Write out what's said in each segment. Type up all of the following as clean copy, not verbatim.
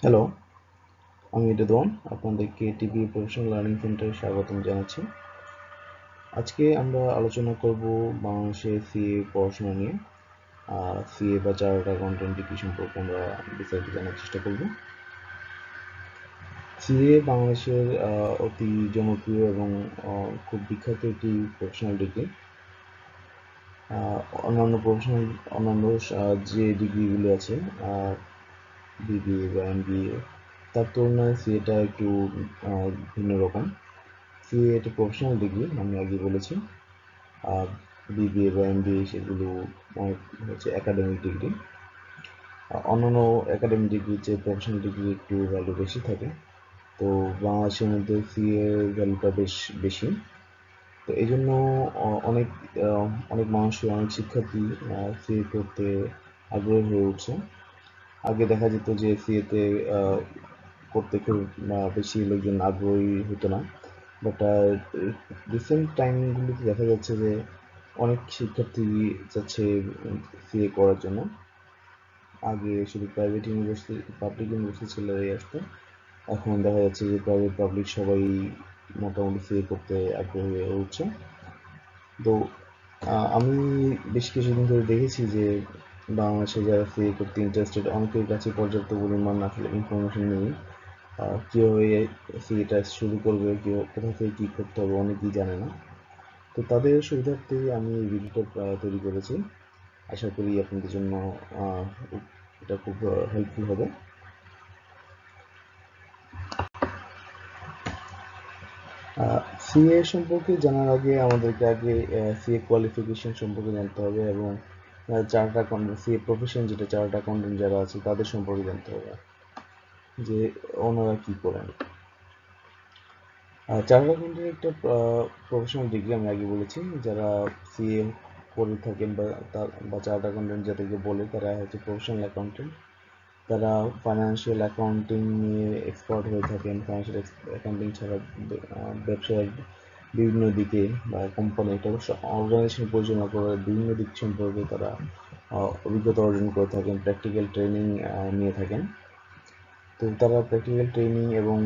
Hello, আমি রিদওয়ান। আপনাদেরকে TV professional learning সেন্টারে স্বাগতম জানাচ্ছি। আজকে আমরা আলোচনা করব বাংলাদেশের সিএ পড়াশোনা নিয়ে। সিএ বা চার্টার্ড অ্যাকাউন্টেন্ট ডিগ্রি সম্পর্কে আমরা বিস্তারিত জানার চেষ্টা করব। সিএ বাংলাদেশের অতি জনপ্রিয় এবং খুব বিখ্যাত একটি প্রফেশনাল ডিগ্রি। অন্যান্য যে ডিগ্রিগুলি আছে, বিবিএ বা এমবিএ, তার তুলনায় সিএটা একটু ভিন্ন রকম। সিএ একটা প্রফেশনাল ডিগ্রি, আমি আগে বলেছি। আর বিবিএ বা এমবিএ সেগুলো হচ্ছে একাডেমিক ডিগ্রি। অন্যান্য একাডেমিক ডিগ্রির চেয়ে প্রফেশনাল ডিগ্রি একটু ভ্যালু বেশি থাকে। তো বাংলাদেশের মধ্যে সিএ ভ্যালুটা বেশ বেশি। তো এই জন্য অনেক অনেক মানুষই, অনেক শিক্ষার্থী সিএ করতে আগ্রহী হয়ে উঠছে। আগে দেখা যেত যে সিএতে করতে খুব বেশি লোকজন আগ্রহী হতো না, বাট রিসেন্ট টাইমগুলিতে দেখা যাচ্ছে যে অনেক শিক্ষার্থী যাচ্ছে সিএ করার জন্য। আগে শুধু প্রাইভেট ইউনিভার্সিটি, পাবলিক ইউনিভার্সিটি ছেলেরাই আসতো, এখন দেখা যাচ্ছে যে প্রাইভেট পাবলিক সবাই মোটামুটি সিএ করতে আগ্রহী হয়ে উঠছে। তো আমি বেশ কিছুদিন ধরে দেখেছি যে বাংলাদেশে যারা সিএ করতে ইন্টারেস্টেড, অনেকের কাছে পর্যাপ্ত পরিমাণ আসলে ইনফরমেশন নেই। কীভাবে সিএটা শুরু করবে, কোথা থেকে কী করতে হবে, অনেকেই জানে না। তো তাদের সুবিধার্থে আমি এই ভিডিওটা তৈরি করেছি। আশা করি আপনাদের জন্য এটা খুব হেল্পফুল হবে। সিএ সম্পর্কে জানার আগে আমাদেরকে আগে সিএ কোয়ালিফিকেশন সম্পর্কে জানতে হবে, এবং চার্টার্ড অ্যাকাউন্টেন্ট, সিএ প্রফেশন যেটা, চার্টার্ড অ্যাকাউন্টেন্ট যারা আছে তাদের সম্পর্কে জানতে হবে যে ওনারা কী করেন। চার্টার্ড অ্যাকাউন্টেন্ট একটা প্রফেশনাল ডিগ্রি, আমি আগে বলেছি। যারা সিএ করে থাকেন বা চার্টার্ড অ্যাকাউন্টেন্ট যাদেরকে বলে, তারা হচ্ছে প্রফেশনাল অ্যাকাউন্টেন্ট। তারা ফাইন্যান্সিয়াল অ্যাকাউন্টিং নিয়ে এক্সপার্ট হয়ে থাকেন। ফাইন্যান্সিয়াল অ্যাকাউন্টিং ছাড়া ব্যবসার বিভিন্ন দিকে বা কোম্পানি একটা অর্গানাইজেশন পরিচালনা করার বিভিন্ন দিক সম্পর্কে তারা অভিজ্ঞতা অর্জন করে থাকেন, প্র্যাকটিক্যাল ট্রেনিং নিয়ে থাকেন। তো তারা প্র্যাকটিক্যাল ট্রেনিং এবং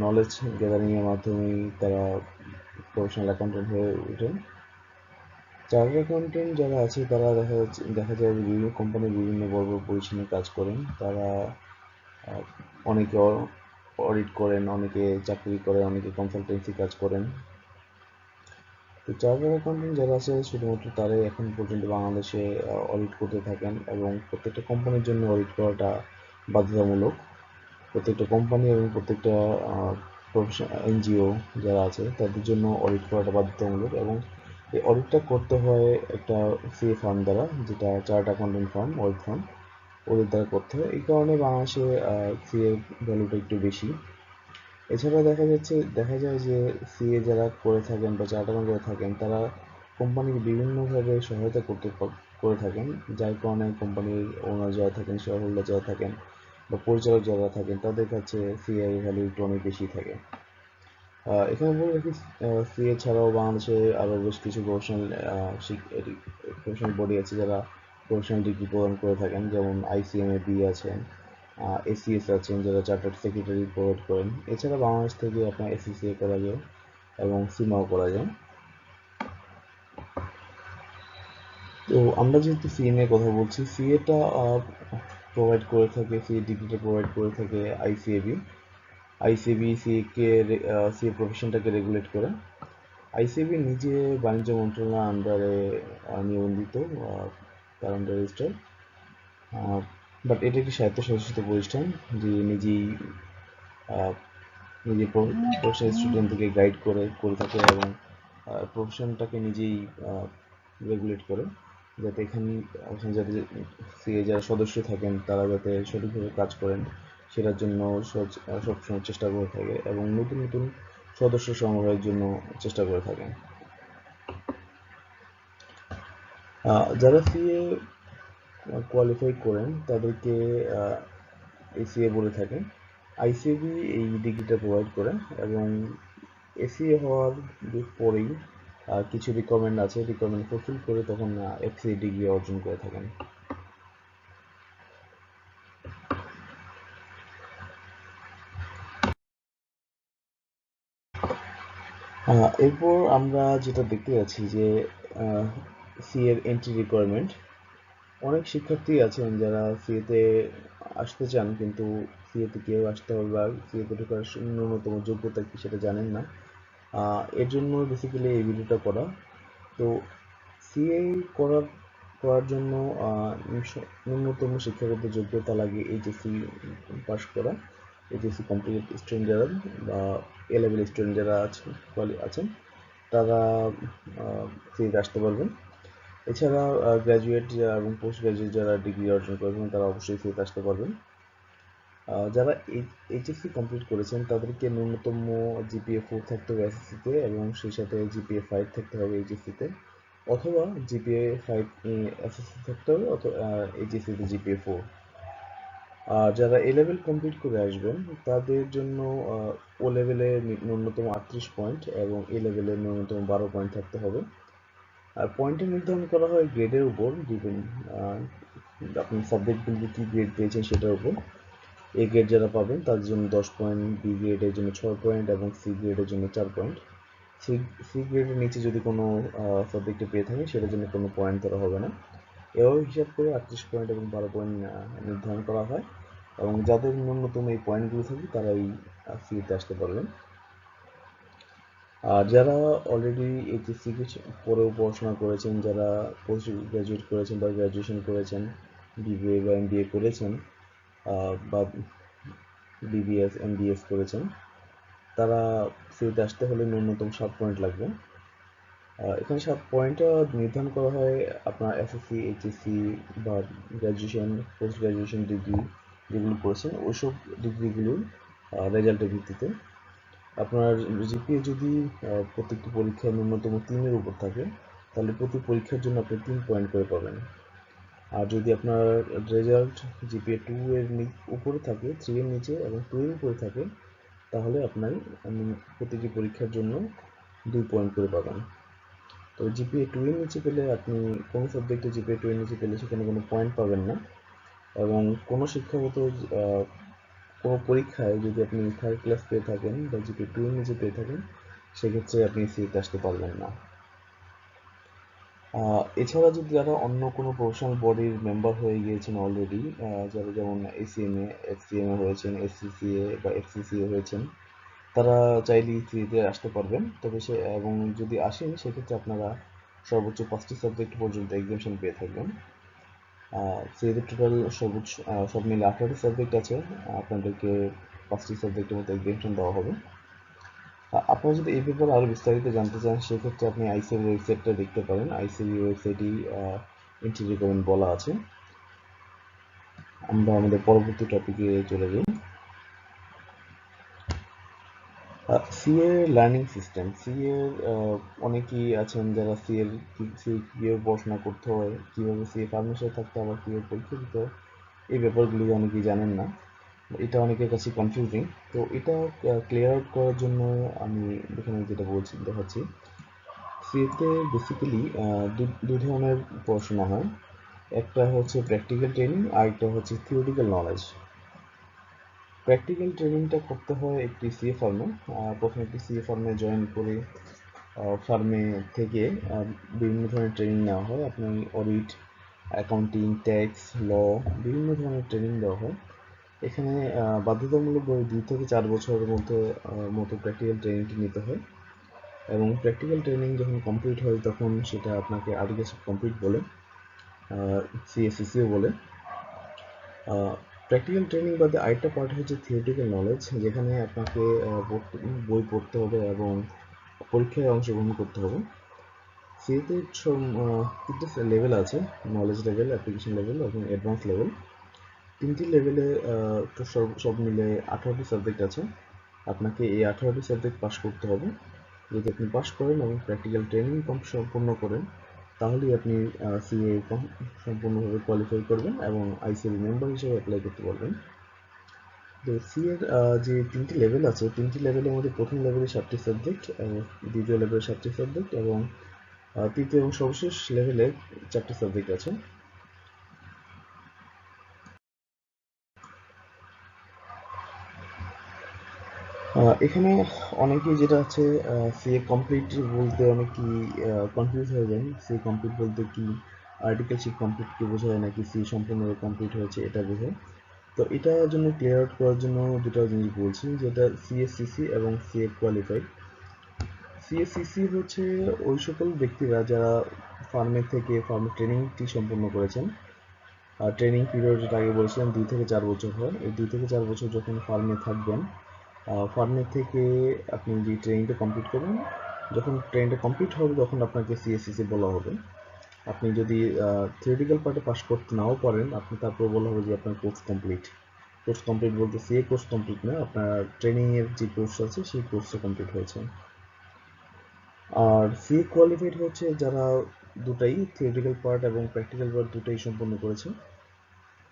নলেজ গ্যাদারিংয়ের মাধ্যমেই তারা প্রফেশনাল অ্যাকাউন্টেন্ট হয়ে ওঠেন। চার্টার্ড অ্যাকাউন্টেন্ট যারা আছে তারা দেখা যায় যে বিভিন্ন কোম্পানির বিভিন্ন বড় বড় পজিশনে কাজ করেন। তারা অনেকে অডিট করেন, অনেকে চাকরি করেন, অনেকে কনসালটেন্সি কাজ করেন। তো চার্টার্ড অ্যাকাউন্টেন্ট যারা আছে শুধুমাত্র তারাই এখন পর্যন্ত বাংলাদেশে অডিট করতে থাকেন, এবং প্রত্যেকটা কোম্পানির জন্য অডিট করাটা বাধ্যতামূলক। প্রত্যেকটা কোম্পানি এবং প্রত্যেকটা এনজিও যারা আছে তাদের জন্য অডিট করাটা বাধ্যতামূলক, এবং এই অডিটটা করতে হয় একটা সিএ ফার্ম দ্বারা, যেটা chartered accountant farm, audit farm, ওদের দ্বারা করতে হয়। এই কারণে বাংলাদেশে সিএ ভ্যালুটা একটু বেশি। এছাড়া দেখা যায় যে সিএ যারা করে থাকেন বা চার্টার্ড অ্যাকাউন্ট করে থাকেন, তারা কোম্পানির বিভিন্নভাবে সহায়তা করে থাকেন, যার কারণে কোম্পানির ওনার যারা থাকেন, শেয়ার হোল্ডার যারা থাকেন বা পরিচালক যারা থাকেন, তাদের কাছে সিএ ভ্যালু একটু অনেক বেশি থাকে। এখানে বলে রাখি, সিএ ছাড়াও বাংলাদেশে আরও বেশ কিছু প্রফেশনাল বডি আছে যারা প্রফেশনাল ডিগ্রি প্রদান করে থাকেন, যেমন আইসিএমএবি আছেন, এসিএস আছেন যারা চার্টার্ড সেক্রেটারি প্রোভাইড করেন। এছাড়া বাংলাদেশ থেকে আপনার এসিসিএ করা যায় এবং সিমাও করা যায়। তো আমরা যেহেতু সিএ নিয়ে কথা বলছি, সিএটা প্রোভাইড করে থাকে, সিএ ডিগ্রিটা প্রোভাইড করে থাকে আইসিএবি। আইসিএবি সিএ প্রফেশনটাকে রেগুলেট করে। আইসিএবি নিজে বাণিজ্য মন্ত্রণালয়ের আন্ডারে নিবন্ধিত, তার আন্ডারে রেজিস্টার্ড। বাট এটা একটি স্বায়ত্তশাসিত প্রতিষ্ঠান, যে নিজেই প্রফেশনাল স্টুডেন্টদেরকে গাইড করে থাকে, এবং প্রফেশনটাকে নিজেই রেগুলেট করে, যাতে এখানে যাতে সিএ যারা সদস্য থাকেন তারা যাতে সঠিকভাবে কাজ করেন সেটার জন্য সবসময় চেষ্টা করে থাকে, এবং নতুন নতুন সদস্য সংগ্রহের জন্য চেষ্টা করে থাকেন। যারা সিএ কোয়ালিফাই করেন তাদেরকে এসিএ বলে থাকেন। আইসিএবি এই ডিগ্রিটা প্রোভাইড করে, এবং এসিএ হওয়ার পরেই কিছু রিকোয়ারমেন্ট ফুলফিল করে তখন এফসিএ ডিগ্রি অর্জন করে থাকেন। এরপর আমরা যেটা দেখতে যাচ্ছি যে সি এর এন্ট্রি রিকোয়ারমেন্ট। অনেক শিক্ষার্থী আছেন যারা সিএতে আসতে চান, কিন্তু সিএতে কেউ আসতে হবে বা সিএতে ঢোকার ন্যূনতম যোগ্যতা কি সেটা জানেন না। এর জন্য বেসিক্যালি এই ভিডিওটা করা। তো সিএ করার জন্য ন্যূনতম শিক্ষাগত যোগ্যতা লাগে এইচএসসি পাস করা। এইচএসসি কমপ্লিট স্টুডেন্ট যারা বা এ লেভেল স্টুডেন্ট যারা আছেন তারা সিএতে আসতে পারবেন। এছাড়া গ্র্যাজুয়েট এবং পোস্ট গ্র্যাজুয়েট যারা ডিগ্রি অর্জন করেছেন তারা অবশ্যই সিএতে আসতে পারবেন। যারা এইচএসসি কমপ্লিট করেছেন তাদেরকে ন্যূনতম জিপিএ 4 থাকতে হবে এসএসসিতে, এবং সেই সাথে জিপিএ 5 থাকতে হবে এইচএসসিতে, অথবা জিপিএ 5 এসএসসি থাকতে হবে, অথবা এইচএসসিতে জিপিএ 4। আর যারা এ লেভেল কমপ্লিট করে আসবেন তাদের জন্য ও লেভেলে ন্যূনতম 38 পয়েন্ট এবং এ লেভেলে ন্যূনতম 12 পয়েন্ট থাকতে হবে। আর পয়েন্টটা নির্ধারণ করা হয় গ্রেডের উপর, আপনি সাবজেক্টগুলিতে কী গ্রেড পেয়েছেন সেটার উপর। এ গ্রেড যারা পাবেন তাদের জন্য 10 পয়েন্ট, বি গ্রেডের জন্য 6 পয়েন্ট এবং সি গ্রেডের জন্য 4 পয়েন্ট। সি গ্রেডের নিচে যদি কোনো সাবজেক্টে পেয়ে থাকেন সেটার জন্য কোনো পয়েন্ট ধরা হবে না। এভাবে হিসাব করে 38 পয়েন্ট এবং 12 পয়েন্ট নির্ধারণ করা হয়, এবং যাদের ন্যূনতম এই পয়েন্টগুলো থাকে তারা এই সিতে আসতে পারবেন। আর যারা অলরেডি এইচএসসি পরেও পড়াশোনা করেছেন, যারা পোস্ট গ্রাজুয়েট করেছেন বা গ্র্যাজুয়েশন করেছেন, বিবিএ বা এমবিএ করেছেন, বা বিবিএস এমবিএস করেছেন, তারা সিতে আসতে হলে ন্যূনতম 7 পয়েন্ট লাগবে। এখানে 7 পয়েন্টটা নির্ধারণ করা হয় আপনার এসএসসি, এইচএসসি বা গ্র্যাজুয়েশন, পোস্ট গ্র্যাজুয়েশন ডিগ্রি যেগুলো করেছেন ওইসব ডিগ্রিগুলোর রেজাল্টের ভিত্তিতে। আপনার জিপিএ যদি প্রত্যেকটি পরীক্ষায় ন্যূনতম 3-এর উপর থাকে তাহলে প্রতি পরীক্ষার জন্য আপনি 3 পয়েন্ট করে পাবেন। আর যদি আপনার রেজাল্ট জিপিএ 2 এর উপরে থাকে, 3 এর নিচে এবং 2 এর উপরে থাকে, তাহলে আপনার প্রতিটি পরীক্ষার জন্য 2 পয়েন্ট করে পাবেন। তো জিপিএ 2 এর নিচে পেলে আপনি কোনো সাবজেক্টে জিপিএ 2 এর নিচে পেলে সেখানে কোনো পয়েন্ট পাবেন না, এবং কোনো শিক্ষাগত কোনো পরীক্ষায় যদি আপনি 3rd ক্লাস পেয়ে থাকেন বা জিপিএ 2 এর নিচে পেয়ে থাকেন সেক্ষেত্রে আপনি সিএতে আসতে পারবেন না। এছাড়া যদি যারা অন্য কোনো প্রফেশনাল বডির মেম্বার হয়ে গিয়েছেন অলরেডি, যারা যেমন এসিএমএ, এফসিএমএ হয়েছেন, এসসিসিএ বা এফসিসিএ হয়েছেন, তারা চাইলেই সিএতে আসতে পারবেন। তবে এবং যদি আসেন সেক্ষেত্রে আপনারা সর্বোচ্চ 5টি সাবজেক্ট পর্যন্ত এক্সামশন পেয়ে থাকবেন। সিএতে টোটাল সর্বোচ্চ সব মিলে 18টি সাবজেক্ট আছে, আপনাদেরকে 5টি সাবজেক্টের মতো এক্সামশন দেওয়া হবে। আপনারা যদি এই ব্যাপারে আরও বিস্তারিত জানতে চান সেক্ষেত্রে আপনি আইসিএর ওয়েবসাইটটা দেখতে পারেন। আইসিএর ওয়েবসাইটেই এন্ট্রি রিকোয়ারমেন্ট বলা আছে। আমরা আমাদের পরবর্তী টপিকে চলে যাই। CA learning system. সিএ অনেকেই আছেন যারা সিএ কীভাবে পড়াশোনা করতে হয়, কীভাবে সিএ ফার্মেসিতে থাকতে আবার কীভাবে পরীক্ষা দিতে হয়, এই ব্যাপারগুলি অনেকেই জানেন না। এটা অনেকের কাছে কনফিউজিং। তো এটা ক্লিয়ার আউট করার জন্য আমি এখানে যেটা দেখাচ্ছি। সিএতে বেসিক্যালি দু ধরনের পড়াশোনা হয়। একটা হচ্ছে প্র্যাকটিক্যাল ট্রেনিং, আর একটা হচ্ছে থিওরিটিক্যাল নলেজ। প্র্যাকটিক্যাল ট্রেনিংটা করতে হয় একটি সিএ ফার্মে। প্রথমে একটি সিএ ফার্মে জয়েন করে ফার্মে থেকে বিভিন্ন ধরনের ট্রেনিং নেওয়া হয়। আপনি অডিট, অ্যাকাউন্টিং, ট্যাক্স, ল, বিভিন্ন ধরনের ট্রেনিং দেওয়া হয়। এখানে বাধ্যতামূলকভাবে 2 থেকে 4 বছরের মতো প্র্যাকটিক্যাল ট্রেনিংটি নিতে হয়, এবং প্র্যাকটিক্যাল ট্রেনিং যখন কমপ্লিট হয় তখন সেটা আপনাকে আর্টিকেলস অফ কমপ্লিট বলে, সিএসসিসিও বলে। প্র্যাকটিক্যাল ট্রেনিং বাদে আরেকটা পার্ট হচ্ছে থিওরিটিক্যাল নলেজ, যেখানে আপনাকে বই পড়তে হবে এবং পরীক্ষায় অংশগ্রহণ করতে হবে। সিএতে 3টে লেভেল আছে: নলেজ লেভেল, অ্যাপ্লিকেশন লেভেল এবং অ্যাডভান্স লেভেল। 3টি লেভেলে সব মিলে 18টি সাবজেক্ট আছে। আপনাকে এই 18টি সাবজেক্ট পাস করতে হবে। যদি আপনি পাস করেন এবং প্র্যাকটিক্যাল ট্রেনিং সম্পূর্ণ করেন তাহলেই আপনি সিএ সম্পূর্ণভাবে কোয়ালিফাই করবেন এবং আইসিএল মেম্বার হিসেবে অ্যাপ্লাই করতে পারবেন। তো সিএর যে 3টি লেভেল আছে, 3টি লেভেলের মধ্যে প্রথম লেভেলে 7টি সাবজেক্ট, দ্বিতীয় লেভেলে 7টি সাবজেক্ট এবং তৃতীয় এবং সর্বশেষ লেভেলে 4টি সাবজেক্ট আছে। এখানে অনেকেই যেটা আছে সিএ কমপ্লিট বলতে অনেকেই কনফিউজ হয়ে যায়। সিএ কমপ্লিট বলতে কি, আর্টিকেলশিপ কমপ্লিট কি বোঝায় নাকি সি সম্পূর্ণভাবে কমপ্লিট হয়েছে এটা বোঝায়। তো এটার জন্য ক্লিয়ার আউট করার জন্য দুটো জিনিস বলছি, যেটা সিএসসিসি এবং সিএ কোয়ালিফাইড। সিএসসিসি হচ্ছে ওই সকল ব্যক্তিরা যারা ফার্মের ট্রেনিংটি সম্পূর্ণ করেছেন। ট্রেনিং পিরিয়ড যেটা আগে বলেছিলাম 2 থেকে 4 বছর হয়। এই 2 থেকে 4 বছর যখন ফার্মে থাকবেন, ফার্মে থেকে আপনি যে ট্রেনিংটা কমপ্লিট করবেন, যখন ট্রেনিংটা কমপ্লিট হবে তখন আপনাকে সিএসসিসি বলা হবে। আপনি যদি থিওরিটিক্যাল পার্টে পাস করতে নাও পারেন, আপনি তারপর বলা হবে যে আপনার কোর্স কমপ্লিট। কোর্স কমপ্লিট বলতে সিএ কোর্স কমপ্লিট না, আপনার ট্রেনিংয়ের যে কোর্স আছে সেই কোর্সটা কমপ্লিট হয়েছে। আর সিএ কোয়ালিফাইড হচ্ছে যারা দুটাই থিওরিটিক্যাল পার্ট এবং প্র্যাকটিক্যাল পার্ট দুটাই সম্পন্ন করেছে,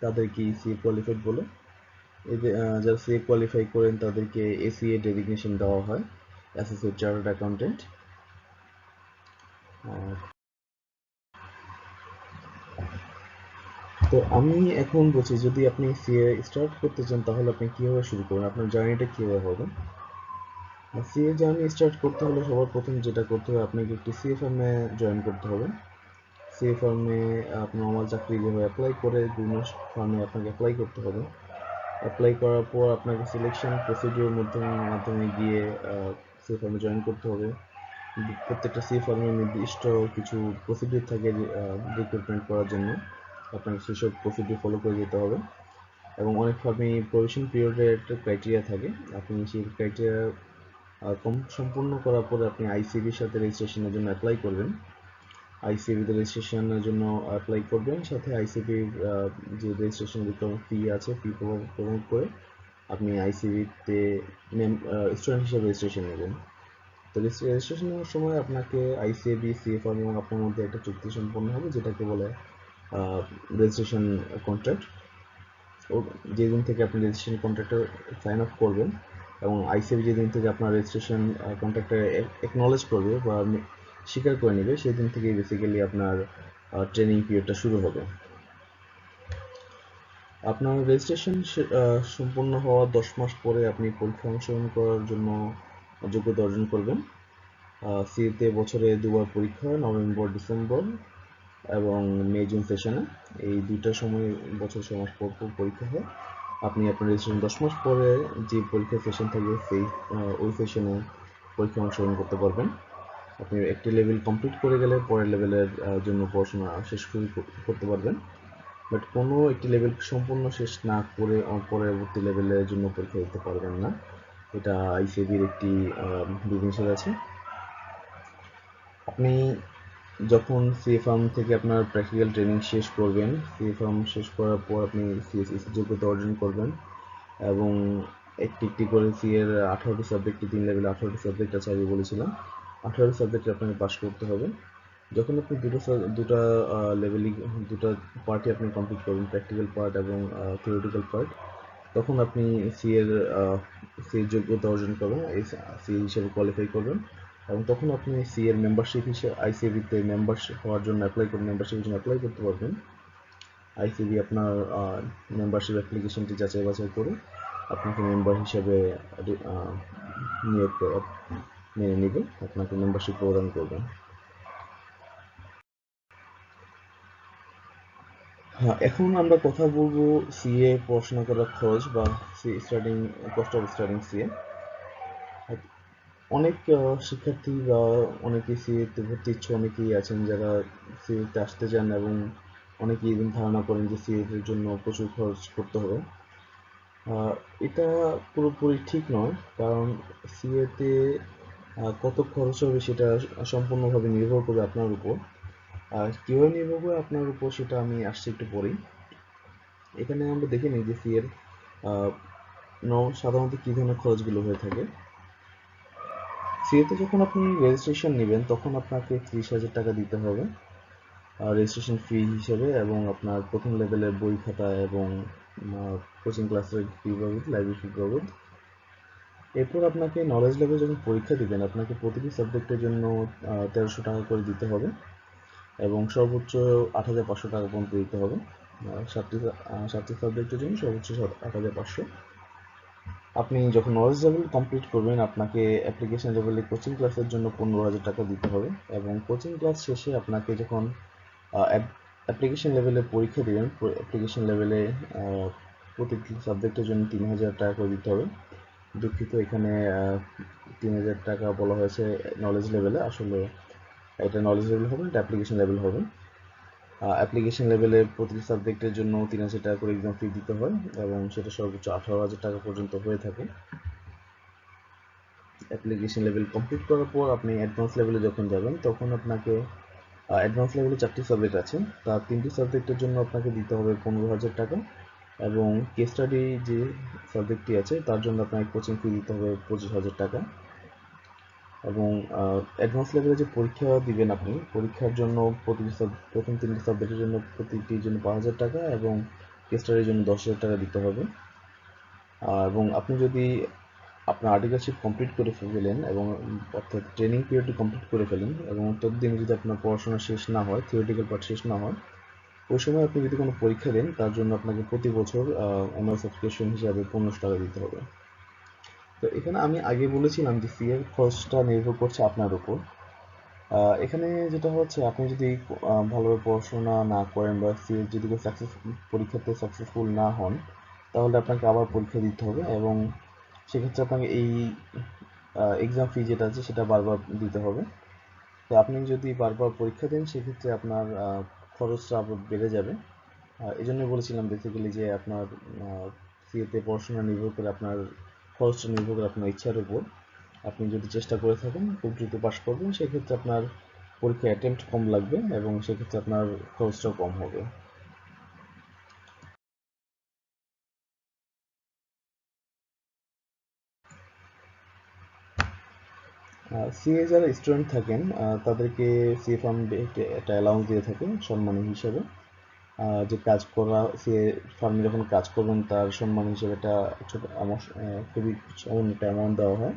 তাদেরকে সিএ কোয়ালিফাইড বলে। এদের যারা সিএ কোয়ালিফাই করেন তাদেরকে এসিএ ডেজিগনেশন দেওয়া হয়, অ্যাসোসিয়েট চার্টার্ড অ্যাকাউন্টেন্ট। তো আমি এখন বলছি, যদি আপনি সিএ স্টার্ট করতে চান তাহলে আপনি কীভাবে শুরু করবেন, আপনার জার্নিটা কীভাবে হবে। সিএ জার্নি স্টার্ট করতে হলে সবার প্রথম যেটা করতে হবে, আপনাকে একটি সিএ ফার্মে জয়েন করতে হবে। সিএ ফার্মে আপনার নর্মাল চাকরি যেভাবে অ্যাপ্লাই করে বিভিন্ন ফার্মে আপনাকে অ্যাপ্লাই করতে হবে। অ্যাপ্লাই করার পর আপনাকে সিলেকশন প্রসিডিওর মাধ্যমে গিয়ে সিএ ফার্মে জয়েন করতে হবে। প্রত্যেকটা সিএ ফার্মের নির্দিষ্ট কিছু প্রসিডিওর থাকে রিক্রুটমেন্ট করার জন্য, আপনাকে সেসব প্রসিডিওর ফলো করে যেতে হবে। এবং অনেক ফার্মে প্রভিশন পিরিয়ডের একটা ক্রাইটেরিয়া থাকে, আপনি সেই ক্রাইটেরিয়া সম্পূর্ণ করার পরে আপনি আইসিবির সাথে রেজিস্ট্রেশনের জন্য অ্যাপ্লাই করবেন। আইসিবিতে রেজিস্ট্রেশনের জন্য অ্যাপ্লাই করবেন, সাথে আইসিবির যে রেজিস্ট্রেশন ফি আছে, ফি প্রমোট করে আপনি আইসিবিতে স্টুডেন্ট হিসেবে রেজিস্ট্রেশন নেবেন। তো রেজিস্ট্রেশন নেওয়ার সময় আপনাকে আইসিএবি সিএ ফার্ম এবং আপনার মধ্যে একটা চুক্তি সম্পন্ন হবে, যেটাকে বলে রেজিস্ট্রেশন কন্ট্রাক্ট। ও যেদিন থেকে আপনি রেজিস্ট্রেশন কন্ট্রাক্টে সাইন আপ করবেন এবং আইসিএবি যেদিন থেকে আপনার রেজিস্ট্রেশন কন্ট্রাক্টে একনলেজ করবে বা স্বীকার করে নেবে, সেদিন থেকেই বেসিক্যালি আপনার ট্রেনিং পিরিয়ডটা শুরু হবে। আপনার রেজিস্ট্রেশন সম্পূর্ণ হওয়ার 10 মাস পরে আপনি পরীক্ষা অংশগ্রহণ করার জন্য যোগ্যতা অর্জন করবেন। সিএতে বছরে 2বার পরীক্ষা হয়, নভেম্বর ডিসেম্বর এবং মে জুন সেশনে। এই দুইটা সময় বছর 6 মাস পর পর পরীক্ষা হয়। আপনি আপনার রেজিস্ট্রেশন 10 মাস পরে যে পরীক্ষা সেশন থাকবে সেই ওই সেশনে পরীক্ষা অংশগ্রহণ করতে পারবেন। আপনি একটি লেভেল কমপ্লিট করে গেলে পরের লেভেলের জন্য পড়াশোনা শেষ করতে পারবেন। বাট কোনো একটি লেভেল সম্পূর্ণ শেষ না করে পরবর্তী লেভেলের জন্য পরীক্ষা দিতে পারবেন না। এটা আইসিএবির একটি বিধিনিষেধ আছে। আপনি যখন সিএ ফার্ম থেকে আপনার প্র্যাকটিক্যাল ট্রেনিং শেষ করবেন, সিএ ফার্ম শেষ করার পর আপনি সিএসসিসি যোগ্যতা অর্জন করবেন এবং একটি একটি করে সিএর 18টি সাবজেক্টে 3 লেভেলে 18টি সাবজেক্ট আছে আগে বলেছিলাম, 18টি সাবজেক্টে আপনাকে পাস করতে হবে। যখন আপনি দুটা লেভেলই দুটা পার্টই আপনি কমপ্লিট করবেন, প্র্যাকটিক্যাল পার্ট এবং থিওরিটিক্যাল পার্ট, তখন আপনি সি যোগ্যতা অর্জন করবেন, সি হিসেবে কোয়ালিফাই করবেন এবং তখন আপনি সি এর মেম্বারশিপ হিসেবে আইসিবিতে মেম্বারশিপ হওয়ার জন্য মেম্বারশিপের জন্য অ্যাপ্লাই করতে পারবেন। আইসিবি আপনার মেম্বারশিপ অ্যাপ্লিকেশনটি যাচাই বাছাই করে আপনাকে মেম্বার হিসেবে নিয়োগ মেনে নেবে, আপনাকে মেম্বারশিপ প্রদান করবেন। হ্যাঁ, এখন আমরা কথা বলবো সিএ পড়াশোনা করার খরচ বা কস্ট অফ স্টাডিং সিএ। অনেক শিক্ষার্থী বা অনেকে সিএতে ভর্তি ইচ্ছুক অনেকেই আছেন যারা সিএতে আসতে চান এবং অনেকেই ধারণা করেন যে সিএর জন্য প্রচুর খরচ করতে হবে। এটা পুরোপুরি ঠিক নয়, কারণ সিএতে কত খরচ হবে সেটা সম্পূর্ণভাবে নির্ভর করবে আপনার উপর। আর কীভাবে নির্ভর করে আপনার উপর সেটা আমি আসছি একটু পরেই। এখানে আমরা দেখে নিই যে সিএর সাধারণত কী ধরনের খরচগুলো হয়ে থাকে। সিএতে যখন আপনি রেজিস্ট্রেশন নেবেন তখন আপনাকে 30,000 টাকা দিতে হবে রেজিস্ট্রেশন ফি হিসেবে, এবং আপনার প্রথম লেভেলের বই খাতা এবং কোচিং ক্লাসের ফি বাবদ, লাইব্রেরি ফি বাবদ। এরপর আপনাকে নলেজ লেভেল যখন পরীক্ষা দিবেন, আপনাকে প্রতিটি সাবজেক্টের জন্য 1300 টাকা করে দিতে হবে এবং সর্বোচ্চ 8,500 টাকা পর্যন্ত দিতে হবে। সাতটি সাবজেক্টের জন্য সর্বোচ্চ 8,500। আপনি যখন নলেজ লেভেল কমপ্লিট করবেন আপনাকে অ্যাপ্লিকেশন লেভেলে কোচিং ক্লাসের জন্য 15,000 টাকা দিতে হবে, এবং কোচিং ক্লাস শেষে আপনাকে যখন অ্যাপ্লিকেশন লেভেলে পরীক্ষা দিবেন, অ্যাপ্লিকেশন লেভেলে প্রতিটি সাবজেক্টের জন্য 3,000 টাকা করে দিতে হবে। দুঃখিত, এখানে 3,000 টাকা বলা হয়েছে নলেজ লেভেলে, আসলে এটা নলেজ লেভেল হবে, এটা অ্যাপ্লিকেশন লেভেল হবে। অ্যাপ্লিকেশন লেভেলে প্রতিটি সাবজেক্টের জন্য 3,000 টাকা করে এক্সাম ফি দিতে হয়, এবং সেটা সর্বোচ্চ 18,000 টাকা পর্যন্ত হয়ে থাকে। অ্যাপ্লিকেশন লেভেল কমপ্লিট করার পর আপনি অ্যাডভান্স লেভেলে যখন যাবেন তখন আপনাকে অ্যাডভান্স লেভেলে 4টি সাবজেক্ট আছে, তার 3টি সাবজেক্টের জন্য আপনাকে দিতে হবে 15,000 টাকা, এবং কেস স্টাডি যে সাবজেক্টটি আছে তার জন্য আপনাকে কোচিং ফি দিতে হবে 25,000 টাকা। এবং অ্যাডভান্স লেভেলে যে পরীক্ষা দিবেন আপনি, পরীক্ষার জন্য প্রথম 3টি সাবজেক্টের জন্য প্রতিটির জন্য 5,000 টাকা, এবং কেস স্টাডির জন্য 10,000 টাকা দিতে হবে। এবং আপনি যদি আপনার আর্টিকেলশিপ কমপ্লিট করে ফেলেন, এবং অর্থাৎ ট্রেনিং পিরিয়ডটি কমপ্লিট করে ফেলেন, এবং ততদিনে যদি আপনার পড়াশোনা শেষ না হয়, থিওরিটিক্যাল পার্ট শেষ না হয়, ওই সময় আপনি যদি কোনো পরীক্ষা দেন তার জন্য আপনাকে প্রতি বছর অ্যানুয়াল সাবস্ক্রিপশন হিসাবে 1500 টাকা দিতে হবে। তো এখানে আমি আগে বলেছিলাম যে ফি এর খরচটা নির্ভর করছে আপনার উপর। এখানে যেটা হচ্ছে, আপনি যদি ভালোভাবে পড়াশোনা না করেন বা সি এর যদি পরীক্ষাতে সাকসেসফুল না হন, তাহলে আপনাকে আবার পরীক্ষা দিতে হবে, এবং সেক্ষেত্রে আপনাকে এই এক্সাম ফি যেটা আছে সেটা বারবার দিতে হবে। তো আপনি যদি বারবার পরীক্ষা দেন সেক্ষেত্রে আপনার খরচটা আবার বেড়ে যাবে। এই জন্যই বলেছিলাম বেসিক্যালি যে আপনার সিএতে পড়াশোনা নির্ভর করে, আপনার খরচটা নির্ভর করে আপনার ইচ্ছার উপর। আপনি যদি চেষ্টা করে থাকেন খুব দ্রুত পাস করবেন, সেক্ষেত্রে আপনার পরীক্ষা অ্যাটেম্প্ট কম লাগবে, এবং সেক্ষেত্রে আপনার খরচটাও কম হবে। সিএ যারা স্টুডেন্ট থাকেন তাদেরকে সিএ ফার্ম একটা অ্যালাউন্স দিয়ে থাকে সম্মানী হিসেবে, যে কাজ করা সিএ ফার্মে যখন কাজ করবেন তার সম্মান হিসেবে একটা ছোট খুবই সামান্য একটা অ্যামাউন্ট দেওয়া হয়।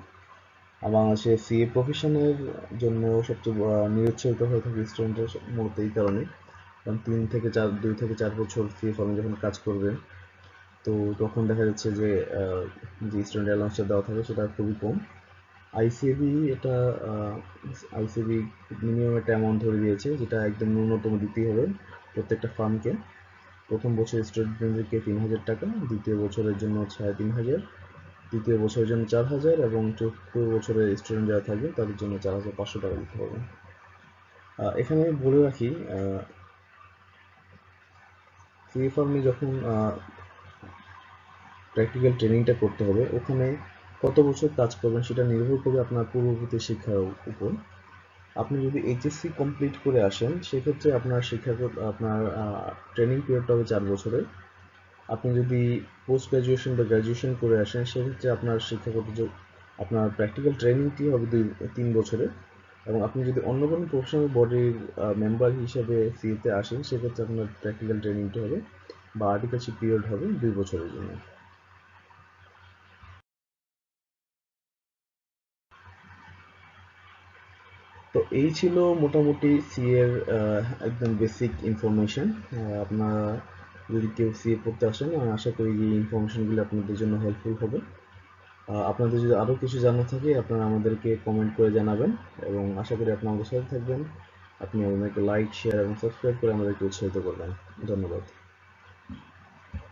বাংলাদেশে সিএ প্রফেশনের জন্য সবচেয়ে নিরুৎসাহিত হয়ে থাকে স্টুডেন্টের মূলত এই কারণে, কারণ 2 থেকে 4 বছর সিএ ফার্মে যখন কাজ করবেন, তো তখন দেখা যাচ্ছে যে যে স্টুডেন্ট অ্যালাউন্সটা দেওয়া থাকে সেটা খুবই কম। আইসিএবি এটা আইসিএবি মিনিমাম একটা অ্যামাউন্ট ধরে দিয়েছে, যেটা একদম ন্যূনতম দিতেই হবে প্রত্যেকটা ফার্মকে। প্রথম বছর স্টুডেন্টদেরকে 3,000 টাকা, দ্বিতীয় বছরের জন্য 3,500, তৃতীয় বছরের জন্য 4,000, এবং চতুর্থ বছরের স্টুডেন্ট যারা থাকবে তাদের জন্য 4,500 টাকা দিতে হবে। এখানে বলে রাখি, ফ্রি ফার্মে যখন প্র্যাকটিক্যাল ট্রেনিংটা করতে হবে, ওখানে কত বছর কাজ করবেন সেটা নির্ভর করবে আপনার পূর্ববর্তী শিক্ষার উপর। আপনি যদি এইচএসসি কমপ্লিট করে আসেন সেক্ষেত্রে আপনার ট্রেনিং পিরিয়ডটা হবে 4 বছরের। আপনি যদি পোস্ট গ্রাজুয়েশন বা গ্রাজুয়েশন করে আসেন সেক্ষেত্রে আপনার প্র্যাকটিক্যাল ট্রেনিংটি হবে 3 বছরের। এবং আপনি যদি অন্য কোনো প্রফেশনাল বডির মেম্বার হিসেবে সিএতে আসেন সেক্ষেত্রে আপনার প্র্যাকটিক্যাল ট্রেনিংটি হবে বা আর্টিকেলশিপ পিরিয়ড হবে 2 বছরের জন্য। তো এই ছিল মোটামুটি সিএ এর একদম বেসিক ইনফরমেশন। আপনারা যদি কেউ সিএ পড়তে আসেন, আমি আশা করি এই ইনফরমেশনগুলো আপনাদের জন্য হেল্পফুল হবে। আপনাদের যদি আরও কিছু জানা থাকে আপনারা আমাদেরকে কমেন্ট করে জানাবেন, এবং আশা করি আপনি আমাদের সাথে থাকবেন। আপনি আমাদেরকে লাইক, শেয়ার এবং সাবস্ক্রাইব করে আমাদেরকে উৎসাহিত করবেন। ধন্যবাদ।